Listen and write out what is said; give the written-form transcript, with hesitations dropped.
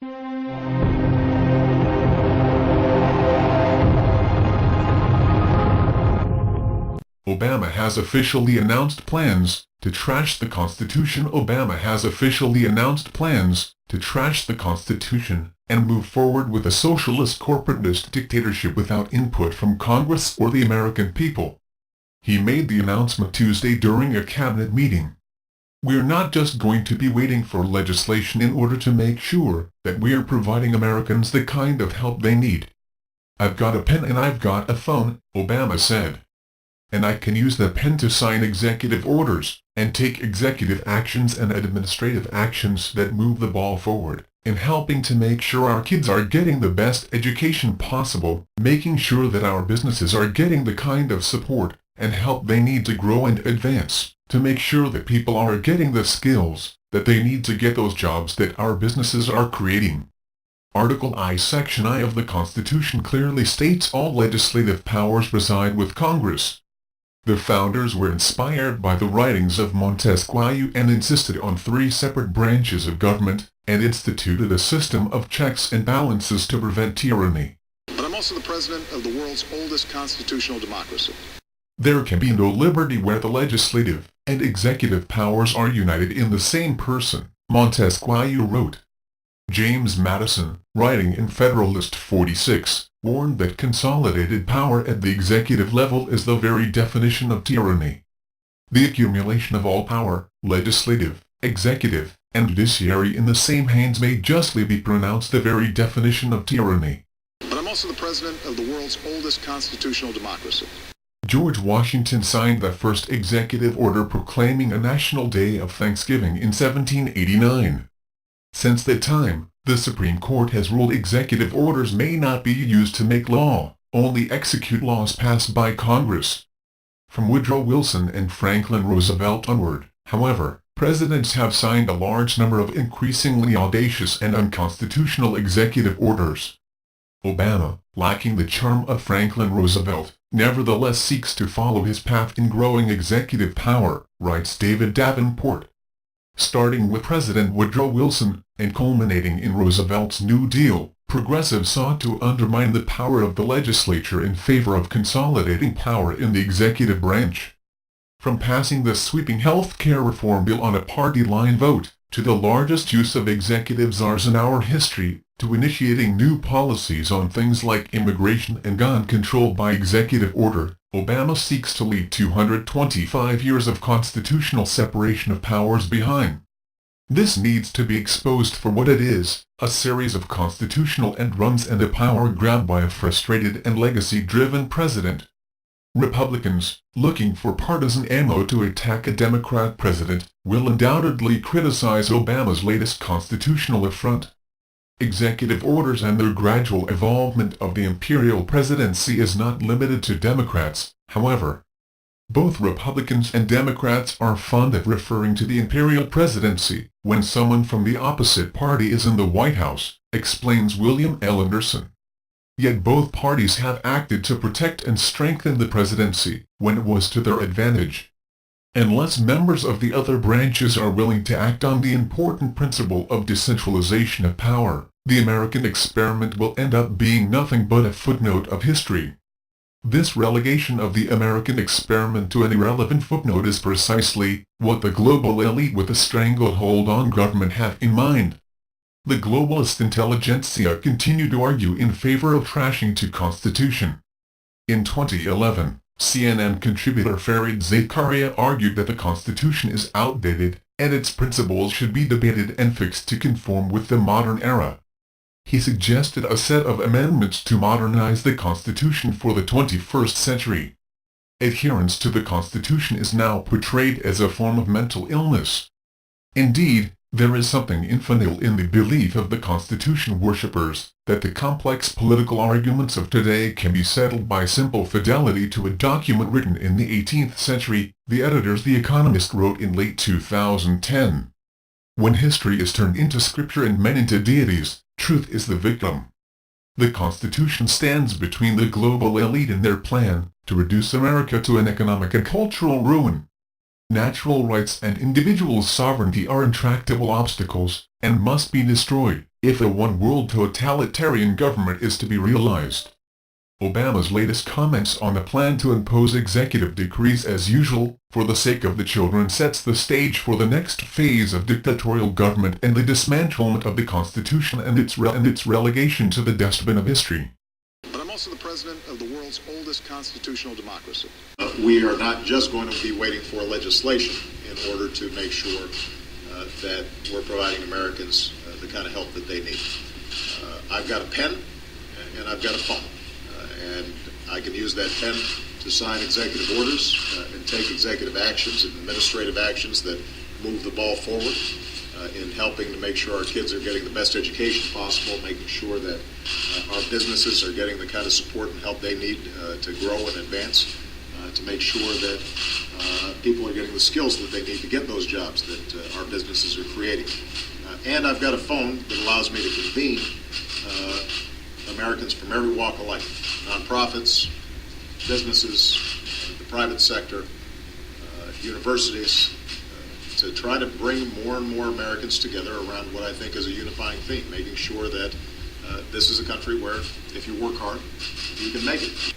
Obama has officially announced plans to trash the Constitution. Obama has officially announced plans to trash the Constitution and move forward with a socialist corporatist dictatorship without input from Congress or the American people. He made the announcement Tuesday during a cabinet meeting. "We're not just going to be waiting for legislation in order to make sure that we are providing Americans the kind of help they need. I've got a pen and I've got a phone," Obama said. "And I can use the pen to sign executive orders and take executive actions and administrative actions that move the ball forward in helping to make sure our kids are getting the best education possible, making sure that our businesses are getting the kind of support and help they need to grow and advance, to make sure that people are getting the skills that they need to get those jobs that our businesses are creating." Article I, Section I of the Constitution clearly states all legislative powers reside with Congress. The founders were inspired by the writings of Montesquieu and insisted on 3 separate branches of government, and instituted a system of checks and balances to prevent tyranny. But I'm also the president of the world's oldest constitutional democracy. There can be no liberty where the legislative and executive powers are united in the same person, Montesquieu wrote. James Madison, writing in Federalist 46, warned that consolidated power at the executive level is the very definition of tyranny. The accumulation of all power, legislative, executive, and judiciary in the same hands may justly be pronounced the very definition of tyranny. But I'm also the president of the world's oldest constitutional democracy. George Washington signed the first executive order proclaiming a national day of Thanksgiving in 1789. Since that time, the Supreme Court has ruled executive orders may not be used to make law, only execute laws passed by Congress. From Woodrow Wilson and Franklin Roosevelt onward, however, presidents have signed a large number of increasingly audacious and unconstitutional executive orders. Obama, lacking the charm of Franklin Roosevelt, nevertheless seeks to follow his path in growing executive power, writes David Davenport. Starting with President Woodrow Wilson, and culminating in Roosevelt's New Deal, progressives sought to undermine the power of the legislature in favor of consolidating power in the executive branch. From passing the sweeping health care reform bill on a party-line vote, to the largest use of executive czars in our history, to initiating new policies on things like immigration and gun control by executive order, Obama seeks to leave 225 years of constitutional separation of powers behind. This needs to be exposed for what it is, a series of constitutional end runs and a power grab by a frustrated and legacy-driven president. Republicans, looking for partisan ammo to attack a Democrat president, will undoubtedly criticize Obama's latest constitutional affront. Executive orders and their gradual evolvement of the imperial presidency is not limited to Democrats, however. Both Republicans and Democrats are fond of referring to the imperial presidency when someone from the opposite party is in the White House, explains William L. Anderson. Yet both parties have acted to protect and strengthen the presidency when it was to their advantage. Unless members of the other branches are willing to act on the important principle of decentralization of power, the American experiment will end up being nothing but a footnote of history. This relegation of the American experiment to an irrelevant footnote is precisely what the global elite with a stranglehold on government have in mind. The globalist intelligentsia continue to argue in favor of trashing the Constitution. In 2011, CNN contributor Fareed Zakaria argued that the Constitution is outdated, and its principles should be debated and fixed to conform with the modern era. He suggested a set of amendments to modernize the Constitution for the 21st century. Adherence to the Constitution is now portrayed as a form of mental illness. Indeed, there is something infantile in the belief of the Constitution worshippers that the complex political arguments of today can be settled by simple fidelity to a document written in the 18th century, the editors The Economist wrote in late 2010. When history is turned into scripture and men into deities, truth is the victim. The Constitution stands between the global elite and their plan to reduce America to an economic and cultural ruin. Natural rights and individual sovereignty are intractable obstacles, and must be destroyed. if a one-world totalitarian government is to be realized. Obama's latest comments on the plan to impose executive decrees as usual, for the sake of the children, sets the stage for the next phase of dictatorial government and the dismantlement of the Constitution and its relegation to the dustbin of history. But I'm also the president of the world's oldest constitutional democracy. We are not just going to be waiting for legislation in order to make sure that we're providing Americans the kind of help that they need. I've got a pen and I've got a phone. And I can use that pen to sign executive orders and take executive actions and administrative actions that move the ball forward in helping to make sure our kids are getting the best education possible, making sure that our businesses are getting the kind of support and help they need to grow and advance, to make sure that people are getting the skills that they need to get those jobs that our businesses are creating. And I've got a phone that allows me to convene Americans from every walk of life, nonprofits, businesses, the private sector, universities, to try to bring more and more Americans together around what I think is a unifying theme, making sure that this is a country where if you work hard, you can make it.